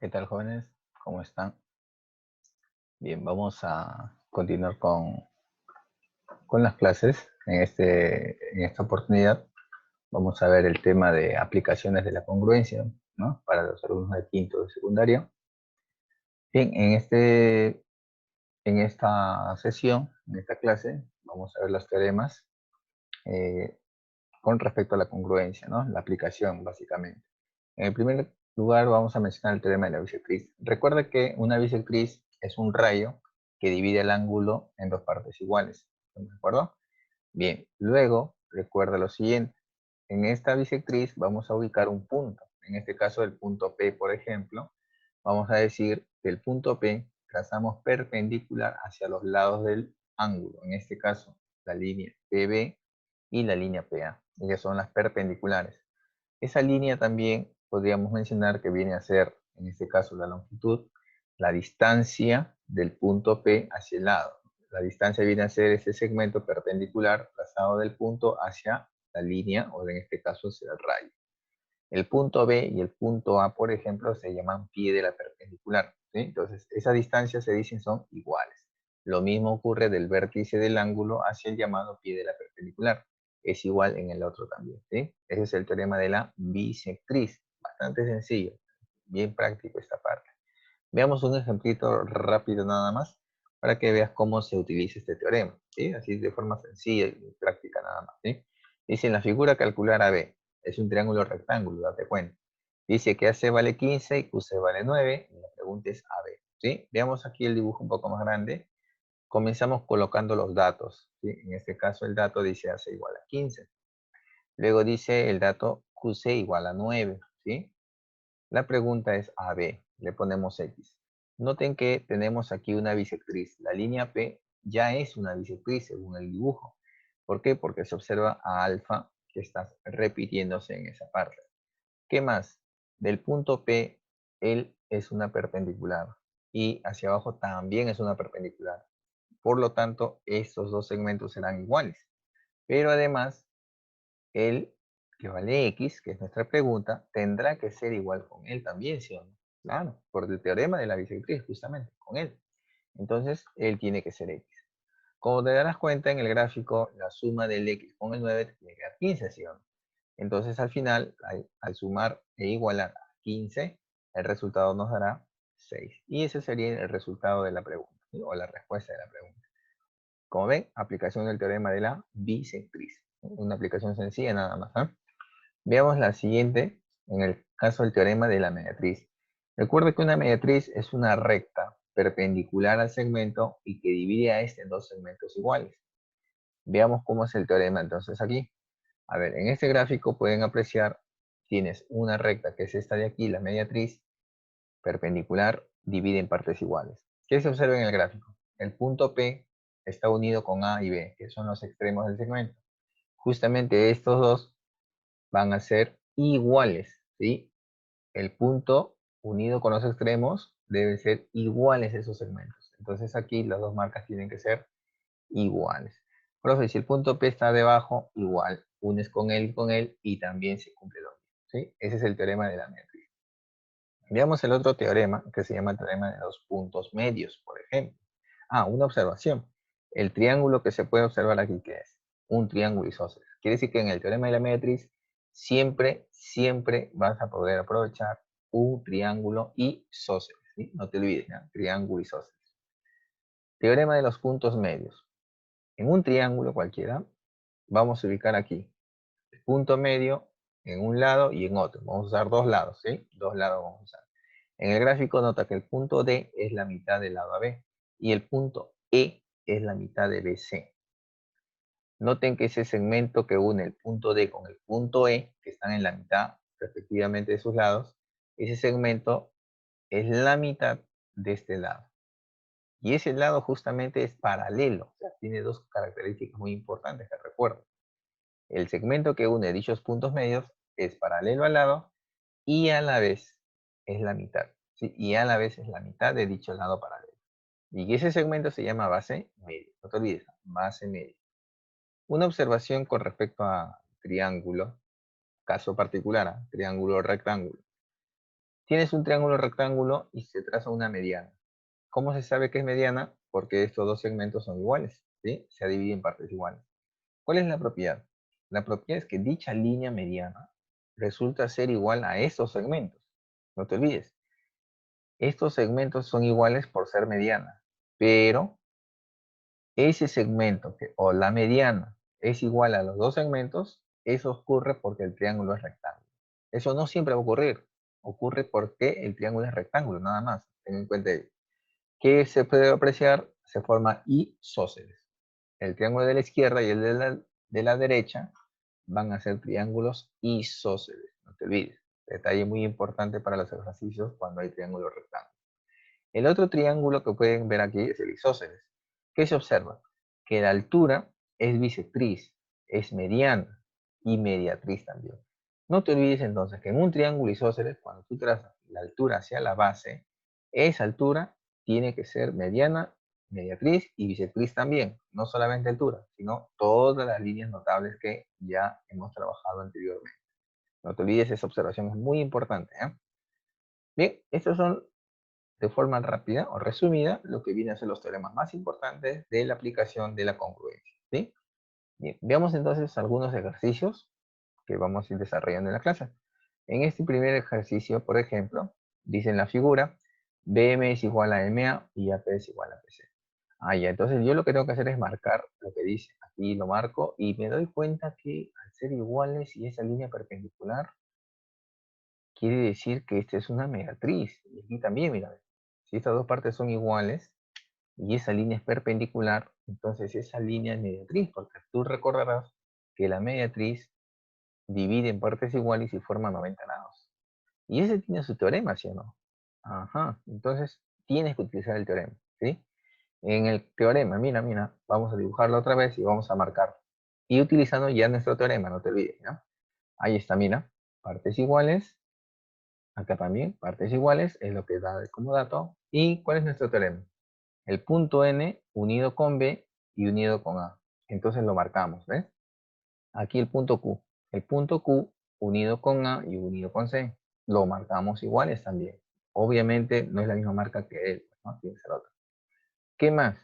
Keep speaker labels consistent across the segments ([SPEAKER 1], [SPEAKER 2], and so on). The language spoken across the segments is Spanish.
[SPEAKER 1] ¿Qué tal, jóvenes? ¿Cómo están? Bien, vamos a continuar con las clases. En esta oportunidad vamos a ver el tema de aplicaciones de la congruencia, ¿no? Para los alumnos de quinto de secundaria. Bien, en esta sesión, en esta clase, vamos a ver los teoremas eh, con respecto a la congruencia, ¿no? La aplicación, básicamente. En el primer lugar vamos a mencionar el teorema de la bisectriz. Recuerda que una bisectriz es un rayo que divide el ángulo en dos partes iguales. ¿De acuerdo? Bien, luego recuerda lo siguiente. En esta bisectriz vamos a ubicar un punto. En este caso el punto P, por ejemplo. Vamos a decir que el punto P trazamos perpendicular hacia los lados del ángulo. En este caso la línea PB y la línea PA. Ellas son las perpendiculares. Esa línea también podríamos mencionar que viene a ser, en este caso, la longitud, la distancia del punto P hacia el lado. La distancia viene a ser ese segmento perpendicular trazado del punto hacia la línea, o en este caso hacia el rayo. El punto B y el punto A, por ejemplo, se llaman pie de la perpendicular, ¿sí? Entonces, esas distancias se dicen son iguales. Lo mismo ocurre del vértice del ángulo hacia el llamado pie de la perpendicular. Es igual en el otro también, ¿sí? Ese es el teorema de la bisectriz. Bastante sencillo, bien práctico esta parte. Veamos un ejemplito rápido nada más para que veas cómo se utiliza este teorema, ¿sí? Así de forma sencilla y práctica nada más, ¿sí? Dice en la figura calcular AB, es un triángulo rectángulo, date cuenta. Dice que AC vale 15 y QC vale 9, y la pregunta es AB, ¿sí? Veamos aquí el dibujo un poco más grande. Comenzamos colocando los datos, ¿sí? En este caso el dato dice AC igual a 15. Luego dice el dato QC igual a 9, ¿sí? La pregunta es AB, le ponemos X. Noten que tenemos aquí una bisectriz. La línea P ya es una bisectriz según el dibujo. ¿Por qué? Porque se observa a alfa que está repitiéndose en esa parte. ¿Qué más? Del punto P, él es una perpendicular y hacia abajo también es una perpendicular. Por lo tanto, estos dos segmentos serán iguales. Pero además, él, que vale X, que es nuestra pregunta, tendrá que ser igual con él también, ¿sí o no? Claro, por el teorema de la bisectriz, justamente, con él. Entonces, él tiene que ser X. Como te darás cuenta en el gráfico, la suma del X con el 9 te tiene que dar 15, ¿sí o no? Entonces, al final, al sumar e igualar a 15, el resultado nos dará 6. Y ese sería el resultado de la pregunta, ¿sí? O la respuesta de la pregunta. Como ven, aplicación del teorema de la bisectriz. Una aplicación sencilla nada más, ¿eh? Veamos la siguiente, en el caso del teorema de la mediatriz. Recuerde que una mediatriz es una recta perpendicular al segmento y que divide a este en dos segmentos iguales. Veamos cómo es el teorema entonces aquí. A ver, en este gráfico pueden apreciar, tienes una recta que es esta de aquí, la mediatriz, perpendicular, divide en partes iguales. ¿Qué se observa en el gráfico? El punto P está unido con A y B, que son los extremos del segmento. Justamente estos dos van a ser iguales, ¿sí? El punto unido con los extremos deben ser iguales esos segmentos. Entonces aquí las dos marcas tienen que ser iguales. Profe, si el punto P está debajo, igual, unes con él y también se cumple lo mismo, ¿sí? Ese es el teorema de la métrica. Veamos el otro teorema que se llama el teorema de los puntos medios, por ejemplo. Ah, una observación. El triángulo que se puede observar aquí, ¿qué es? Un triángulo isósceles. Quiere decir que en el teorema de la matriz siempre vas a poder aprovechar un triángulo isósceles, ¿sí? No te olvides, ¿no? Triángulo isósceles. Teorema de los puntos medios. En un triángulo cualquiera, vamos a ubicar aquí el punto medio en un lado y en otro. Vamos a usar dos lados, ¿sí? Dos lados vamos a usar. En el gráfico nota que el punto D es la mitad del lado AB y el punto E es la mitad de BC. Noten que ese segmento que une el punto D con el punto E, que están en la mitad respectivamente de sus lados, ese segmento es la mitad de este lado. Y ese lado justamente es paralelo, o sea, tiene dos características muy importantes que recuerdo. El segmento que une dichos puntos medios es paralelo al lado y a la vez es la mitad, ¿sí? Y a la vez es la mitad de dicho lado paralelo. Y ese segmento se llama base media. No te olvides, base media. Una observación con respecto a triángulo, caso particular, triángulo rectángulo. Tienes un triángulo rectángulo y se traza una mediana. ¿Cómo se sabe que es mediana? Porque estos dos segmentos son iguales, ¿sí? Se dividen en partes iguales. ¿Cuál es la propiedad? La propiedad es que dicha línea mediana resulta ser igual a estos segmentos. No te olvides. Estos segmentos son iguales por ser mediana, pero ese segmento o la mediana es igual a los dos segmentos, eso ocurre porque el triángulo es rectángulo. Eso no siempre va a ocurrir. Ocurre porque el triángulo es rectángulo, nada más. Ten en cuenta ello. ¿Qué se puede apreciar? Se forma isósceles. El triángulo de la izquierda y el de la derecha van a ser triángulos isósceles. No te olvides. Detalle muy importante para los ejercicios cuando hay triángulos rectángulos. El otro triángulo que pueden ver aquí es el isósceles. ¿Qué se observa? Que la altura es bisectriz, es mediana y mediatriz también. No te olvides entonces que en un triángulo isósceles, cuando tú trazas la altura hacia la base, esa altura tiene que ser mediana, mediatriz y bisectriz también. No solamente altura, sino todas las líneas notables que ya hemos trabajado anteriormente. No te olvides, esa observación es muy importante, ¿eh? Bien, estos son de forma rápida o resumida lo que vienen a ser los teoremas más importantes de la aplicación de la congruencia, ¿sí? Bien, veamos entonces algunos ejercicios que vamos a ir desarrollando en la clase. En este primer ejercicio, por ejemplo, dice en la figura, BM es igual a MA y AP es igual a PC. Ah, ya, entonces yo lo que tengo que hacer es marcar lo que dice. Aquí lo marco y me doy cuenta que al ser iguales y esa línea perpendicular, quiere decir que esta es una mediatriz. Y aquí también, mira, si estas dos partes son iguales y esa línea es perpendicular, entonces esa línea es mediatriz, porque tú recordarás que la mediatriz divide en partes iguales y forma 90 grados. Y ese tiene su teorema, ¿sí o no? Ajá, entonces tienes que utilizar el teorema, ¿sí? En el teorema, mira, vamos a dibujarlo otra vez y vamos a marcar. Y utilizando ya nuestro teorema, no te olvides, ¿no? Ahí está, mira, partes iguales. Acá también, partes iguales, es lo que da como dato. ¿Y cuál es nuestro teorema? El punto N unido con B y unido con A. Entonces lo marcamos, ¿ves? Aquí el punto Q. El punto Q unido con A y unido con C. Lo marcamos iguales también. Obviamente no es la misma marca que él, ¿no? Tiene que ser otra. ¿Qué más?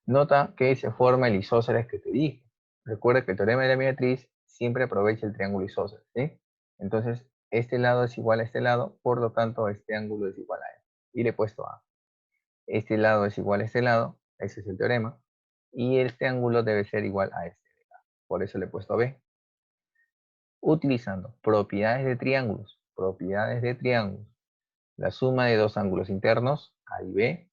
[SPEAKER 1] Nota que se forma el isósceles que te dije. Recuerda que el teorema de la mediatriz siempre aprovecha el triángulo isósceles, ¿sí? Entonces, este lado es igual a este lado, por lo tanto, este ángulo es igual a él. Y le he puesto A. Este lado es igual a este lado, ese es el teorema. Y este ángulo debe ser igual a este de acá. Por eso le he puesto B. Utilizando propiedades de triángulos. Propiedades de triángulos. La suma de dos ángulos internos, A y B,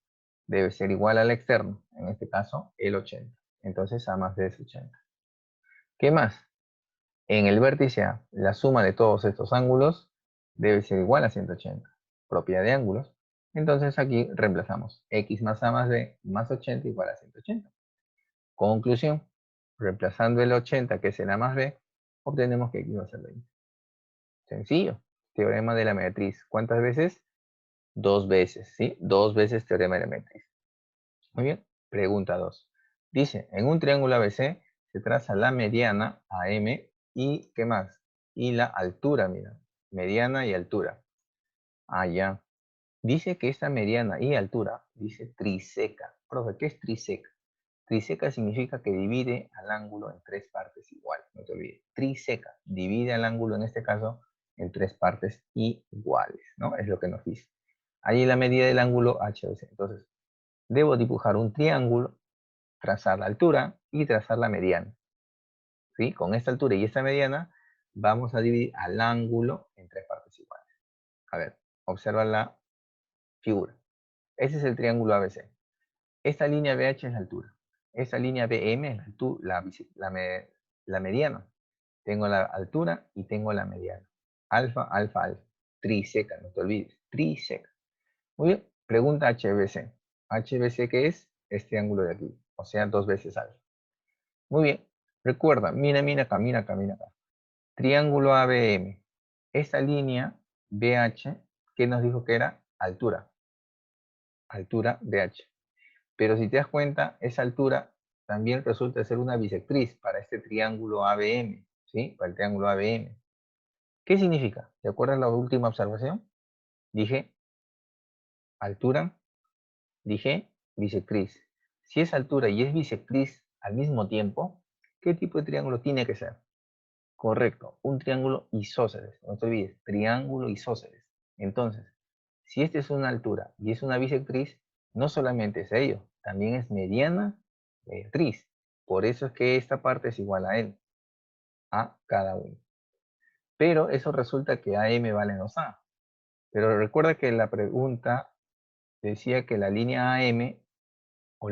[SPEAKER 1] debe ser igual al externo, en este caso el 80. Entonces A más B es 80. ¿Qué más? En el vértice A, la suma de todos estos ángulos debe ser igual a 180. Propiedad de ángulos. Entonces aquí reemplazamos x más A más B más 80 igual a 180. Conclusión. Reemplazando el 80 que es el A más B, obtenemos que x va a ser 20. Sencillo. Teorema de la matriz. ¿Cuántas veces? Dos veces, ¿sí? Dos veces teorema de la matriz. Muy bien. Pregunta 2. Dice, en un triángulo ABC se traza la mediana AM y, ¿qué más? Y la altura, mira. Mediana y altura. Ah, ya. Dice que esta mediana y altura, dice triseca. Profe, ¿qué es triseca? Triseca significa que divide al ángulo en tres partes iguales, no te olvides. Triseca, divide al ángulo en este caso en tres partes iguales, ¿no? Es lo que nos dice. Ahí la medida del ángulo HOC. Entonces, debo dibujar un triángulo, trazar la altura y trazar la mediana. ¿Sí? Con esta altura y esta mediana vamos a dividir al ángulo en tres partes iguales. A ver, observa la figura. Ese es el triángulo ABC. Esta línea BH es la altura. Esta línea BM es la mediana. Tengo la altura y tengo la mediana. Alfa, alfa, alfa. Triseca, no te olvides. Triseca. Muy bien. Pregunta HBC. HBC, ¿qué es? Este ángulo de aquí. O sea, dos veces alfa. Muy bien. Recuerda, mira acá, mira acá, mira acá. Triángulo ABM. Esta línea BH, ¿qué nos dijo que era? Altura. Altura BH. Pero si te das cuenta, esa altura también resulta ser una bisectriz para este triángulo ABM, ¿sí? Para el triángulo ABM. ¿Qué significa? ¿Te acuerdas la última observación? Dije altura, dije bisectriz. Si es altura y es bisectriz al mismo tiempo, ¿qué tipo de triángulo tiene que ser? Correcto, un triángulo isósceles. No te olvides, triángulo isósceles. Entonces, si este es una altura y es una bisectriz, no solamente es ello, también es mediana bisectriz. Por eso es que esta parte es igual a L, a cada uno. Pero eso resulta que AM vale 2A. Pero recuerda que la pregunta decía que la línea AM o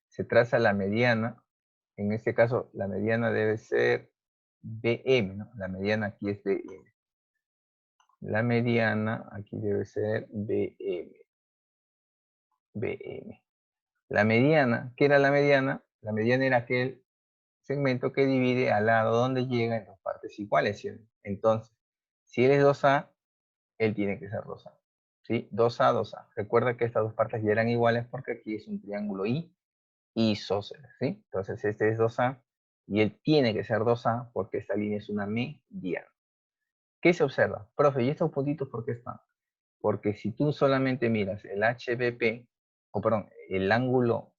[SPEAKER 1] se traza la mediana. En este caso, la mediana debe ser BM, ¿no? La mediana aquí es BM. La mediana aquí debe ser BM. BM. La mediana, ¿qué era la mediana? La mediana era aquel segmento que divide al lado donde llega en dos partes iguales, ¿sí? Entonces, si él es 2A, él tiene que ser 2A. ¿Sí? 2A, 2A. Recuerda que estas dos partes ya eran iguales porque aquí es un triángulo isósceles, ¿sí? Entonces este es 2A y él tiene que ser 2A porque esta línea es una mediana. ¿Qué se observa? Profe, ¿y estos puntitos por qué están? Porque si tú solamente miras el HBP, o perdón, el ángulo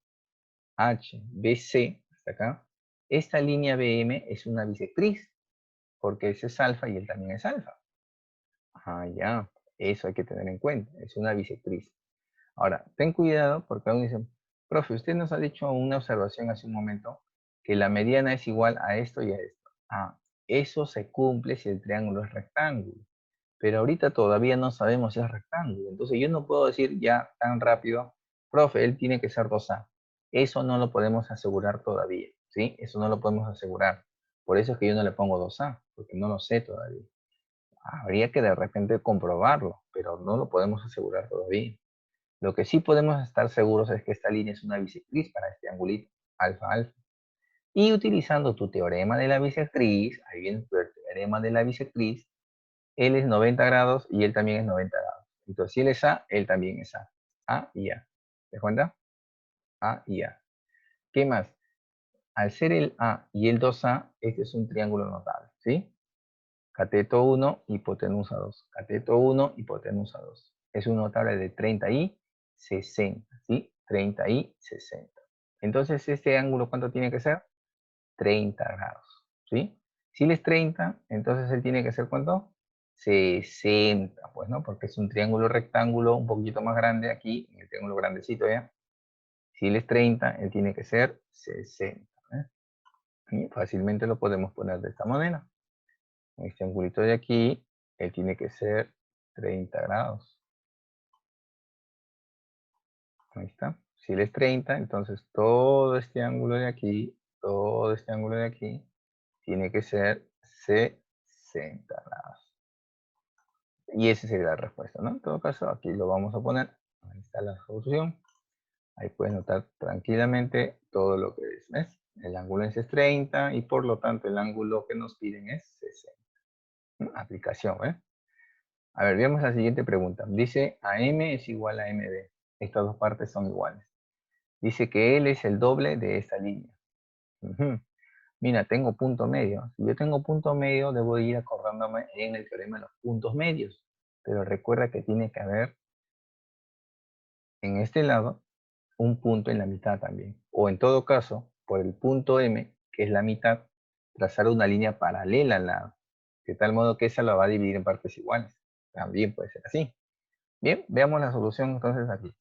[SPEAKER 1] HBC, hasta acá, esta línea BM es una bisectriz, porque ese es alfa y él también es alfa. Ah, ya, eso hay que tener en cuenta, es una bisectriz. Ahora, ten cuidado porque aún dicen, profe, usted nos ha dicho una observación hace un momento que la mediana es igual a esto y a esto. Ah, eso se cumple si el triángulo es rectángulo. Pero ahorita todavía no sabemos si es rectángulo. Entonces yo no puedo decir ya tan rápido, profe, él tiene que ser 2A. Eso no lo podemos asegurar todavía, ¿sí? Eso no lo podemos asegurar. Por eso es que yo no le pongo 2A, porque no lo sé todavía. Habría que de repente comprobarlo, pero no lo podemos asegurar todavía. Lo que sí podemos estar seguros es que esta línea es una bisectriz para este angulito, alfa, alfa. Y utilizando tu teorema de la bisectriz, ahí viene tu teorema de la bisectriz, él es 90 grados y él también es 90 grados. Entonces, si él es A, él también es A. A y A. ¿Te das cuenta? A y A. ¿Qué más? Al ser el A y el 2A, este es un triángulo notable, ¿sí? Cateto 1, hipotenusa 2. Cateto 1, hipotenusa 2. Es un notable de 30 y 60, ¿sí? 30 y 60. Entonces, este ángulo, ¿cuánto tiene que ser? 30 grados, ¿sí? Si él es 30, entonces él tiene que ser, ¿cuánto? 60, pues, ¿no? Porque es un triángulo rectángulo un poquito más grande aquí, en el triángulo grandecito, ¿ya? Si él es 30, él tiene que ser 60, ¿eh? Y fácilmente lo podemos poner de esta manera. Este angulito de aquí, él tiene que ser 30 grados. Ahí está. Si él es 30, entonces todo este ángulo de aquí, todo este ángulo de aquí, tiene que ser 60 grados. Y esa sería la respuesta, ¿no? En todo caso, aquí lo vamos a poner. Ahí está la solución. Ahí puedes notar tranquilamente todo lo que es, ¿ves? El ángulo es 30 y por lo tanto el ángulo que nos piden es 60. Aplicación, ¿eh? A ver, veamos la siguiente pregunta. Dice AM es igual a MB. Estas dos partes son iguales. Dice que L es el doble de esta línea. Mira, tengo punto medio. Si yo tengo punto medio, debo ir acordándome en el teorema de los puntos medios. Pero recuerda que tiene que haber en este lado un punto en la mitad también. O en todo caso, por el punto M, que es la mitad, trazar una línea paralela al lado. De tal modo que esa la va a dividir en partes iguales. También puede ser así. Bien, veamos la solución entonces aquí.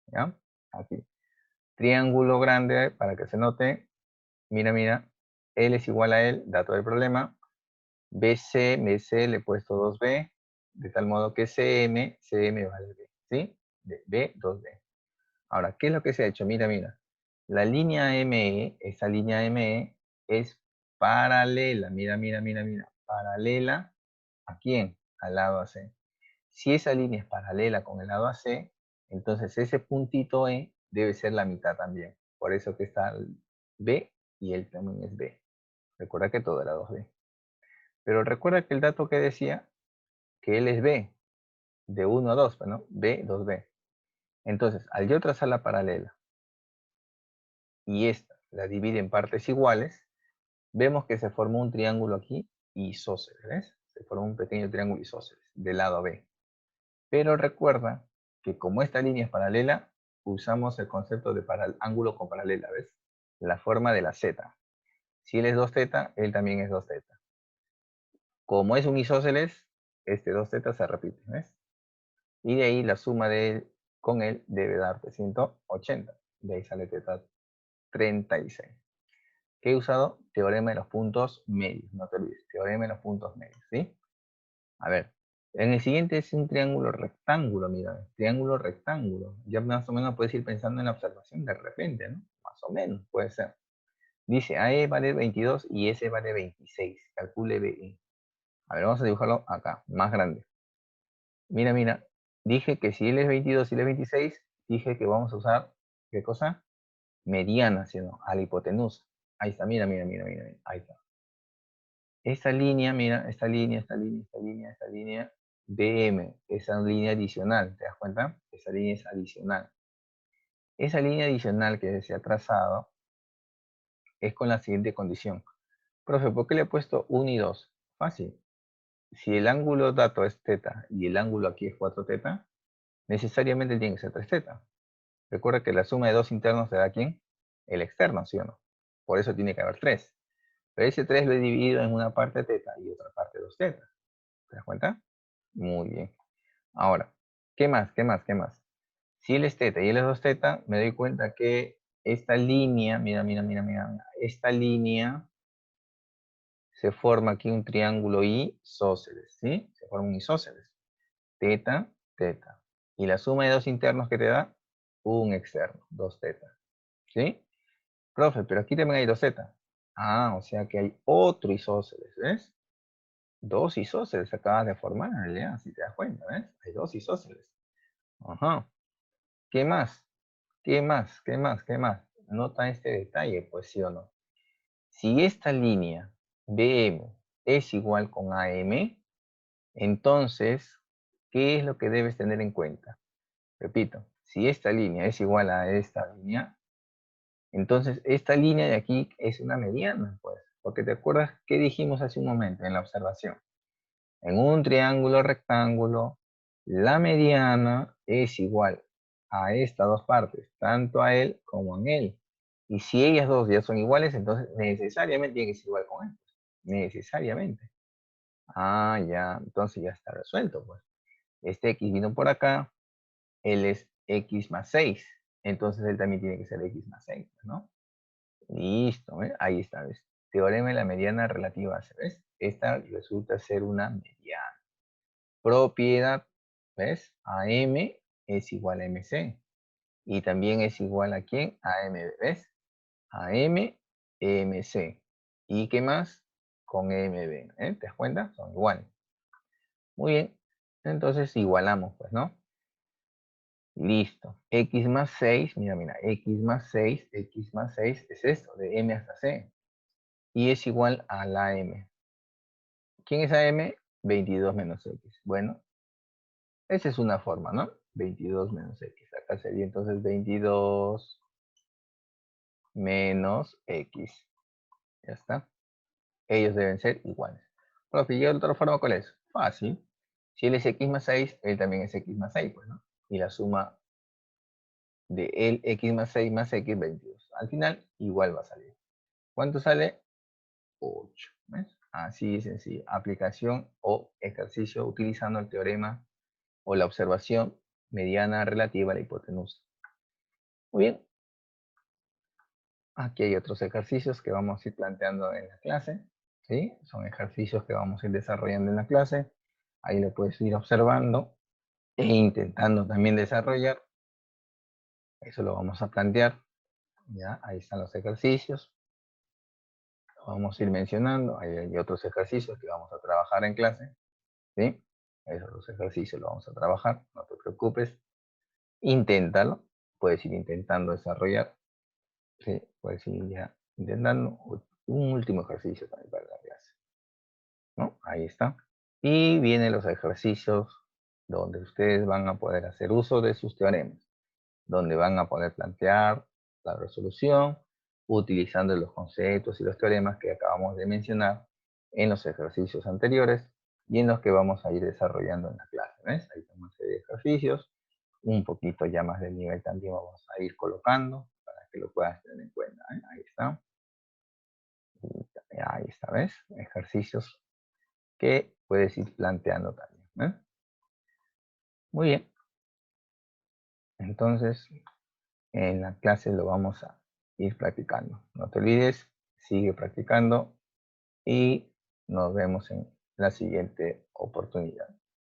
[SPEAKER 1] ¿Ya? Aquí. Triángulo grande, para que se note. Mira, mira. L es igual a L, dato del problema. BC le he puesto 2B, de tal modo que CM vale B. ¿Sí? De B, 2B. Ahora, ¿qué es lo que se ha hecho? Mira, mira. La línea ME, esa línea ME, es paralela. Mira, mira, mira, mira. Paralela, ¿a quién? Al lado AC. Si esa línea es paralela con el lado AC, entonces ese puntito E debe ser la mitad también. Por eso que está el B y él también es B. Recuerda que todo era 2B. Pero recuerda que el dato que decía que él es B, de 1 a 2, ¿no? B, 2B. Entonces, al yo trazar la paralela y esta la divide en partes iguales, vemos que se formó un triángulo aquí isósceles, ¿ves? Se formó un pequeño triángulo isósceles del lado B. Pero recuerda que como esta línea es paralela, usamos el concepto de ángulo con paralela, ¿ves? La forma de la z. Si él es 2θ, él también es 2θ. Como es un isósceles, este 2θ se repite, ¿ves? Y de ahí la suma de él con él debe darte 180. De ahí sale θ 36. ¿Qué he usado? Teorema de los puntos medios, no te olvides. Teorema de los puntos medios, ¿sí? A ver, en el siguiente es un triángulo rectángulo, mira, triángulo rectángulo. Ya más o menos puedes ir pensando en la observación de repente, ¿no? Más o menos, puede ser. Dice, AE vale 22 y S vale 26. Calcule BE. A ver, vamos a dibujarlo acá, más grande. Mira, mira. Dije que si él es 22 y él es 26, dije que vamos a usar, ¿qué cosa? Mediana, ¿sí o no? A la hipotenusa. Ahí está, mira, mira, mira, mira. Ahí está. Esta línea, mira, esta línea, BM, esa línea adicional, ¿te das cuenta? Esa línea es adicional. Esa línea adicional que se ha trazado es con la siguiente condición. Profe, ¿por qué le he puesto 1 y 2? Fácil. Si el ángulo dato es θ y el ángulo aquí es 4θ, necesariamente tiene que ser 3θ. Recuerda que la suma de dos internos te da ¿quién? El externo, ¿sí o no? Por eso tiene que haber 3. Pero ese 3 lo he dividido en una parte θ y otra parte 2θ. ¿Te das cuenta? Muy bien. Ahora, ¿qué más? ¿Qué más? ¿Qué más? Si él es θ y él es 2θ, me doy cuenta que esta línea, mira, mira, mira, mira, esta línea se forma aquí un triángulo isósceles, ¿sí? Se forma un isósceles. θ, θ. Y la suma de dos internos que te da, un externo, 2θ. ¿Sí? Profe, pero aquí también hay 2θ. Ah, o sea que hay otro isósceles, ¿ves? Dos isósceles se acaban de formar en realidad, si te das cuenta, ¿ves? Hay dos isósceles. Ajá. ¿Qué más? ¿Qué más? ¿Qué más? ¿Qué más? Nota este detalle, pues sí o no. Si esta línea BM es igual con AM, entonces, ¿qué es lo que debes tener en cuenta? Repito, si esta línea es igual a esta línea, entonces esta línea de aquí es una mediana, pues. Porque te acuerdas qué dijimos hace un momento en la observación. En un triángulo rectángulo, la mediana es igual a estas dos partes, tanto a él como a él. Y si ellas dos ya son iguales, entonces necesariamente tiene que ser igual con él. Necesariamente. Ah, ya, entonces ya está resuelto, pues. Este x vino por acá, él es x más 6. Entonces él también tiene que ser x más 6, ¿no? Listo, ¿ves? Ahí está, ¿ves? Teorema de la mediana relativa a C, ¿ves? Esta resulta ser una mediana. Propiedad, ¿ves? AM es igual a MC. Y también es igual a ¿quién? A MB, ¿ves? AM, MC. ¿Y qué más? Con MB, ¿eh? ¿Te das cuenta? Son iguales. Muy bien. Entonces igualamos, pues, ¿no? Listo. X más 6, mira, mira, X más 6 es esto, de M hasta C. Y es igual a la M. ¿Quién es AM? 22 menos X. Bueno, esa es una forma, ¿no? 22 menos X. Acá sería entonces 22 menos X. Ya está. Ellos deben ser iguales. Profe, ¿y otra forma cuál es? Fácil. Si él es X más 6, él también es X más 6, pues, ¿no? Y la suma de él, X más X, 22. Al final, igual va a salir. ¿Cuánto sale? 8. ¿Ves? Así de sencillo. Aplicación o ejercicio utilizando el teorema o la observación mediana relativa a la hipotenusa. Muy bien. Aquí hay otros ejercicios que vamos a ir planteando en la clase. ¿Sí? Son ejercicios que vamos a ir desarrollando en la clase. Ahí lo puedes ir observando e intentando también desarrollar. Eso lo vamos a plantear. ¿Ya? Ahí están los ejercicios. Lo vamos a ir mencionando. Ahí hay otros ejercicios que vamos a trabajar en clase. ¿Sí? Esos ejercicios los vamos a trabajar. No te preocupes. Inténtalo. Puedes ir intentando desarrollar. Sí, puedes ir ya intentando un último ejercicio también para la clase. ¿No? Ahí está. Y vienen los ejercicios donde ustedes van a poder hacer uso de sus teoremas, donde van a poder plantear la resolución utilizando los conceptos y los teoremas que acabamos de mencionar en los ejercicios anteriores, y en los que vamos a ir desarrollando en la clase. ¿Ves? Ahí tenemos una serie de ejercicios, un poquito ya más de nivel también vamos a ir colocando para que lo puedas tener en cuenta. ¿Eh? Ahí está. Ahí está, ¿ves? Ejercicios que puedes ir planteando también. ¿Eh? Muy bien. Entonces, en la clase lo vamos a ir practicando. No te olvides, sigue practicando y nos vemos en la siguiente oportunidad.